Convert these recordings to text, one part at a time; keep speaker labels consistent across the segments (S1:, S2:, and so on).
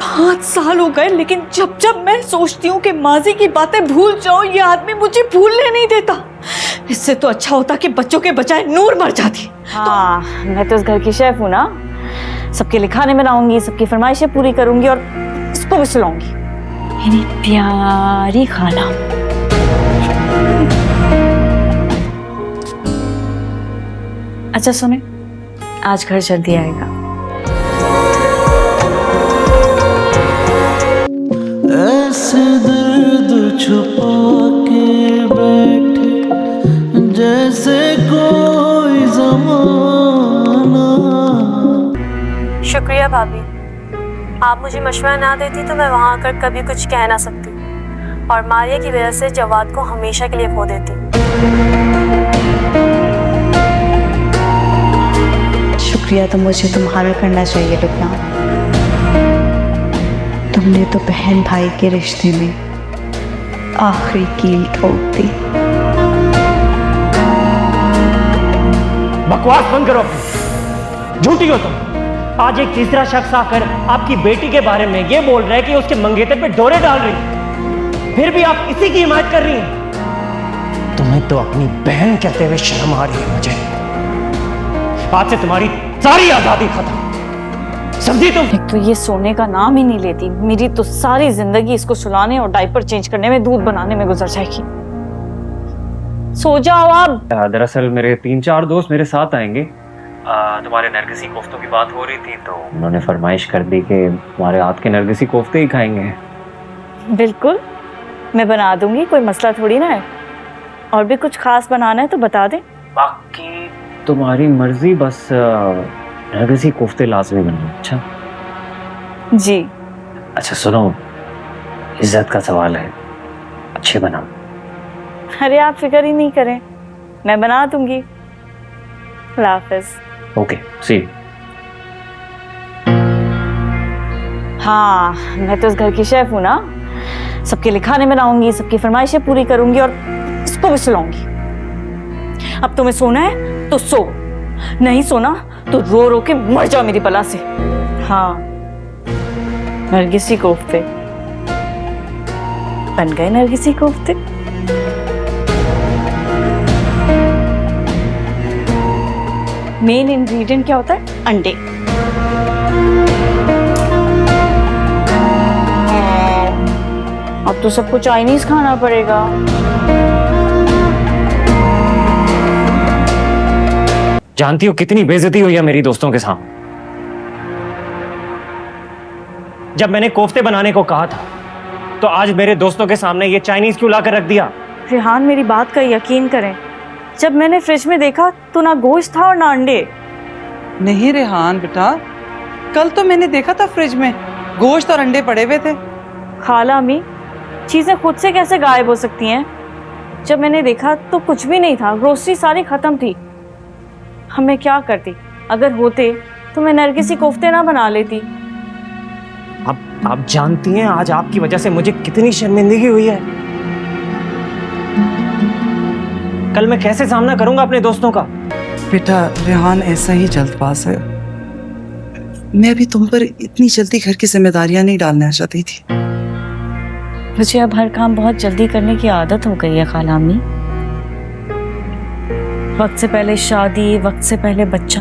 S1: 5 साल हो गए, लेकिन जब जब मैं सोचती हूँ कि माजी की बातें भूल जाऊं, ये आदमी मुझे भूलने नहीं देता। इससे तो अच्छा होता कि बच्चों के बजाय नूर मर जाती।
S2: हाँ, मैं तो इस घर की शेफ हूँ ना, सबके लिए खाने बनाऊंगी, सबकी फरमाइशें पूरी करूंगी और इसको भी सुलाऊंगी। मेरी प्यारी खाला। अच्छा सुने, आज घर जल्दी आएगा।
S3: ऐसे दर्द छुपा के बैठे जैसे कोई ज़माना।
S4: शुक्रिया भाभी, आप मुझे मशवरा ना देती तो मैं वहाँ आकर कभी कुछ कह ना सकती और मारिया की वजह से जवाद को हमेशा के लिए खो देती।
S2: शुक्रिया तो मुझे तुम्हारा करना चाहिए लुकना। तुमने तो बहन भाई के रिश्ते में आखिरी कील ठोक दी।
S5: बकवास बंद करो अपनी, झूठी हो तुम। आज एक तीसरा शख्स आकर आपकी बेटी के बारे में ये बोल रहा है कि उसके मंगेतर पे डोरे डाल रही है, फिर भी आप इसी की हिमायत कर रही हैं। तुम्हें तो अपनी बहन कहते हुए शर्म आ रही है मुझे। आज से तुम्हारी सारी आजादी खत्म, समझी तुम?
S2: एक तो ये सोने का नाम ही नहीं लेती, मेरी तो सारी जिंदगी इसको सुलाने और डायपर चेंज करने में, दूध बनाने में गुजर जाएगी। सो जाओ अब।
S5: दरअसल मेरे 3-4 दोस्त मेरे साथ आएंगे। तुम्हारे नरगिसी कोफ्तों की बात हो रही थी तो उन्होंने फरमाइश कर दी कि तुम्हारे हाथ के नरगिसी कोफ्ते ही खाएंगे।
S2: बिल्कुल, मैं बना दूंगी, कोई मसला थोड़ी ना है। और भी कुछ खास बनाना है तो बता दे।
S5: बाकी तुम्हारी मर्जी, बस नरगिसी कोफ्ते लाजमी बनना। अच्छा
S2: जी।
S5: अच्छा सुनो, इज्जत का सवाल है, अच्छे बनाओ।
S2: अरे आप फिक्र ही नहीं करें, मैं बना दूंगी। अल्लाह हाफिज।
S5: ओके सी।
S2: हाँ, मैं तो इस घर की शेफ हूँ ना, सबके लिए खाने बनाऊंगी, सबकी फरमाइशें पूरी करूंगी और इसको भी सुलाऊंगी। अब तुम्हें सोना है तो सो, नहीं सोना तो रो रो के मर जाओ मेरी बला से। हाँ, नरगिसी कोफ्ते बन गए। नरगिसी कोफ्ते मेन इंग्रेडिएंट क्या होता है? अंडे। अब तो सबको चाइनीज खाना पड़ेगा।
S5: जानती हो कितनी बेइज्जती हुई है मेरी दोस्तों के सामने। जब मैंने कोफ्ते बनाने को कहा था तो आज मेरे दोस्तों के सामने ये चाइनीज क्यों लाकर रख दिया?
S2: रेहान, मेरी बात का यकीन करें, जब मैंने फ्रिज में देखा तो ना गोश्त था और ना अंडे।
S6: नहीं रेहान बेटा, कल तो मैंने देखा था फ्रिज में गोश्त और अंडे पड़े हुए थे।
S2: खाला अम्मी, चीजें खुद से कैसे गायब हो सकती हैं? जब मैंने देखा तो कुछ भी नहीं था, ग्रोसरी सारी खत्म थी। हमें क्या करती? अगर होते तो मैं नरगिसी कोफ्ते ना बना लेती।
S5: अब आप जानती हैं आज आपकी वजह से मुझे कितनी शर्मिंदगी हुई है। कल मैं कैसे सामना करूंगा अपने दोस्तों का?
S6: बेटा रेहान ऐसा ही जल्दबाज है, मैं भी तुम पर इतनी जल्दी घर की जिम्मेदारियां नहीं डालना चाहती थी।
S2: मुझे अब हर काम बहुत जल्दी करने की आदत हो गई है खाला अम्मी। वक्त से पहले शादी, वक्त से पहले बच्चा।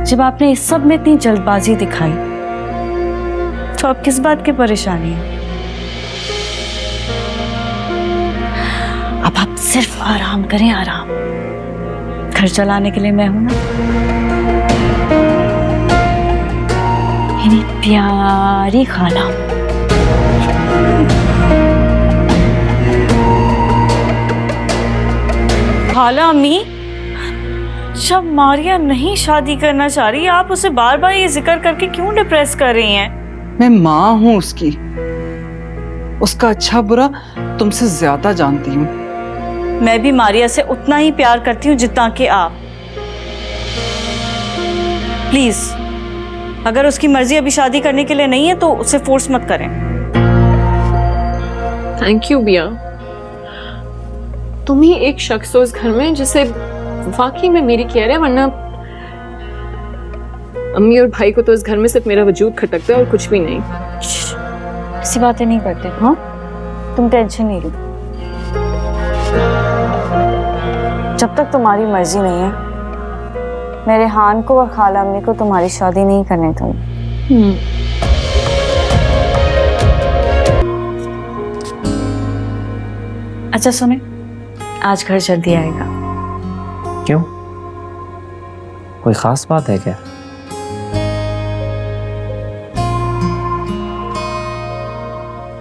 S2: जब आपने इस सब में इतनी जल्दबाजी दिखाई तो अब किस बात की परेशानी है? अब आप सिर्फ आराम करें, आराम। घर चलाने के लिए मैं हूं ना। मेरी प्यारी खाला। खाला अम्मी, जब मारिया नहीं शादी करना चाह रही, आप उसे बार बार ये जिक्र करके क्यों डिप्रेस कर रही हैं?
S6: मैं माँ हूँ उसकी, उसका अच्छा बुरा तुमसे ज्यादा जानती हूँ।
S2: मैं भी मारिया से उतना ही प्यार करती हूँ जितना कि आप। प्लीज, अगर उसकी मर्जी अभी शादी करने के लिए नहीं है तो उसे फोर्स मत करें।
S7: थैंक यू बिया, तुम ही एक शख्स हो इस घर में जिसे वाकई में मेरी केयर है, वरना अम्मी और भाई को तो इस घर में सिर्फ मेरा वजूद खटकता है और कुछ भी नहीं।
S2: ऐसी बातें नहीं करते। हाँ, तुम टेंशन नहीं लो। जब तक तुम्हारी मर्जी नहीं है, मेरे हान को और खाला अम्मी को तुम्हारी शादी नहीं करने दूंगी। अच्छा सुने, आज घर जल्दी आएगा।
S8: क्यों, कोई खास बात है क्या?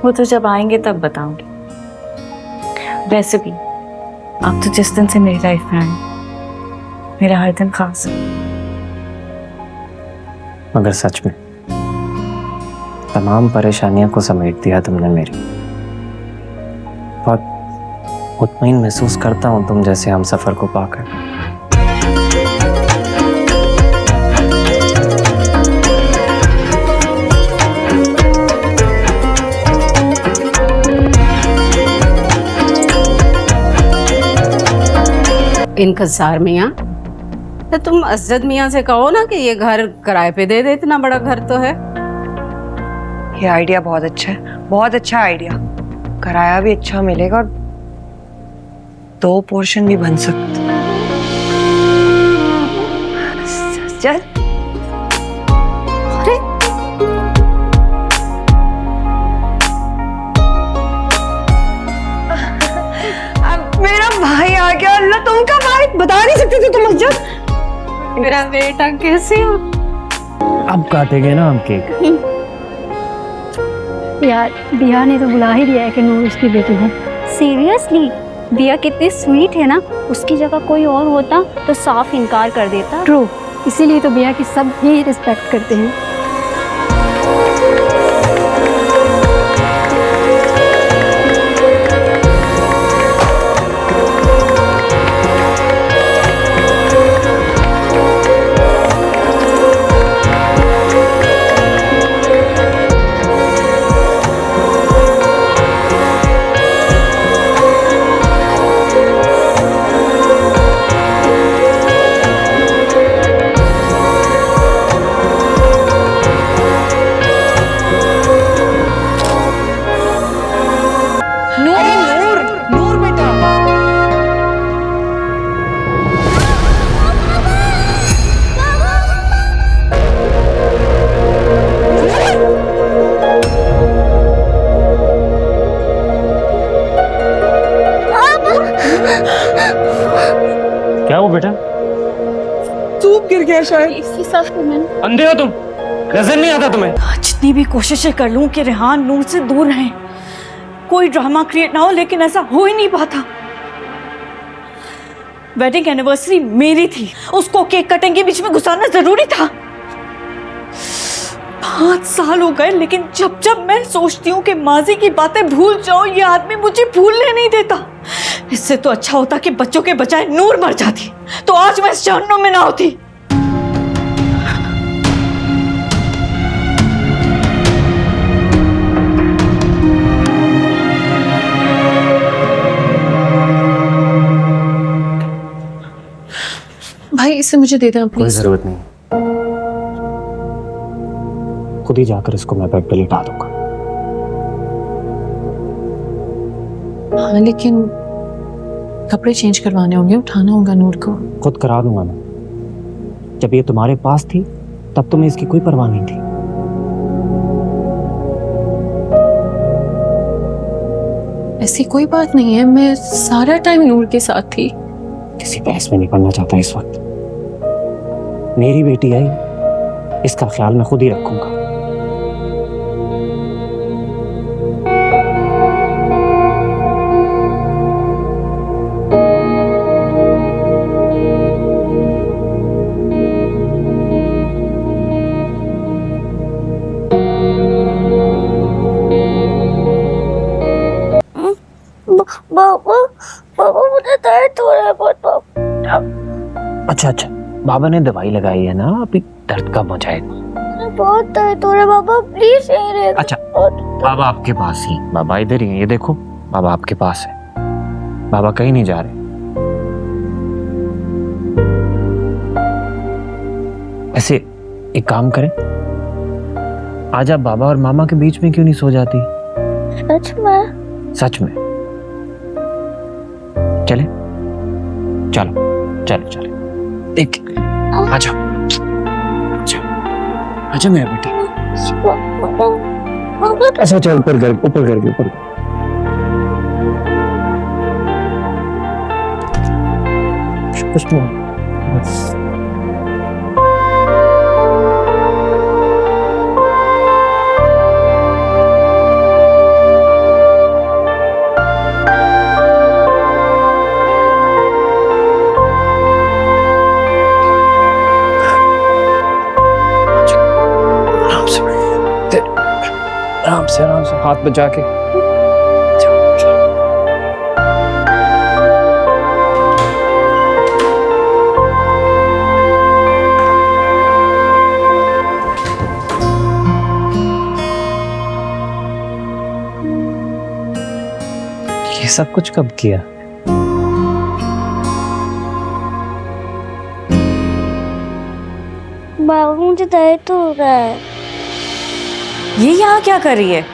S2: वो तो जब आएंगे तब बताऊंगी। वैसे भी आप तो जिस दिन से मेरी लाइफ में आए, मेरा हर दिन खास है।
S8: मगर सच में तमाम परेशानियों को समेट दिया तुमने मेरी। बहुत मुतमईन महसूस करता हूँ तुम जैसे हम सफर को पाकर।
S9: इंतजार मियाँ, तो तुम अज़द मियाँ से कहो ना कि ये घर किराए पे दे दे, इतना बड़ा घर तो है।
S10: ये आइडिया बहुत अच्छा है, बहुत अच्छा आइडिया। किराया भी अच्छा मिलेगा और 2 पोर्शन भी बन सकते। चल। अरे अब मेरा भाई आ गया। अल्लाह, तुम कब आए? बता नहीं सकती थी तुम अज़द?
S9: मेरा बेटा कैसे हो?
S8: अब काटेंगे ना हम केक।
S11: यार दिया ने तो बुला ही दिया है कि नूर उसकी बेटी है। सीरियसली दिया कितनी स्वीट है ना, उसकी जगह कोई और होता तो साफ इनकार कर देता। ट्रू, इसीलिए तो दिया की सब ही रिस्पेक्ट करते हैं।
S8: क्या हुआ बेटा?
S10: सूप गिर गया शायद।
S11: इसकी साफ करना।
S8: अंधे हो तुम? नजर नहीं आता तुम्हें?
S1: जितनी भी कोशिशें कर लूं कि रेहान नूर से दूर रहें, कोई ड्रामा क्रिएट ना हो, लेकिन ऐसा हो ही नहीं पाता। वेडिंग एनिवर्सरी मेरी थी, उसको केक कटिंग के बीच में घुसाना जरूरी था। 5 साल हो गए, लेकिन जब जब मैं सोचती हूँ कि माजी की बातें भूल जाऊं, ये आदमी मुझे भूलने नहीं देता। इससे तो अच्छा होता कि बच्चों के बजाय नूर मर जाती, तो आज मैं इस जहन्नुम में ना होती।
S7: भाई इसे मुझे दे दें
S8: कोई
S7: प्लीज।
S8: जरूरत नहीं, खुद ही जाकर इसको मैं बेड पे लिटा दूंगा।
S7: हाँ लेकिन कपड़े चेंज करवाने होंगे, उठाना होगा नूर को।
S8: खुद करा दूंगा मैं। जब ये तुम्हारे पास थी तब तुम्हें इसकी कोई परवाह नहीं थी।
S7: ऐसी कोई बात नहीं है, मैं सारा टाइम नूर के साथ थी।
S8: किसी बहस में नहीं पड़ना चाहता इस वक्त। मेरी बेटी आई, इसका ख्याल मैं खुद ही रखूंगा।
S11: बाबा बाबा मुझे दर्द हो रहा है बहुत बाबा।
S8: अच्छा अच्छा, बाबा ने दवाई लगाई है ना, अभी दर्द कम हो जाएगा।
S11: बहुत दर्द हो रहा है बाबा, प्लीज यहीं रहिए।
S8: अच्छा, बाबा आपके पास ही, बाबा इधर ही हैं, ये देखो बाबा आपके पास है। बाबा कहीं नहीं जा रहे। ऐसे एक काम करें, आज आप बाबा और मामा के बीच में क्यों नहीं सो जाती?
S11: सच में?
S8: सच में। चले, चलो चलो चलो, देख आजा आजा आजा मेरा बेटा। ऐसा चल, ऊपर करके ऊपर करके ऊपर। कुछ बस। आराम से हाथ बचा के। ये सब कुछ कब किया?
S11: बाबू मुझे दर्द हो रहा है।
S2: ये यहाँ क्या कर रही है?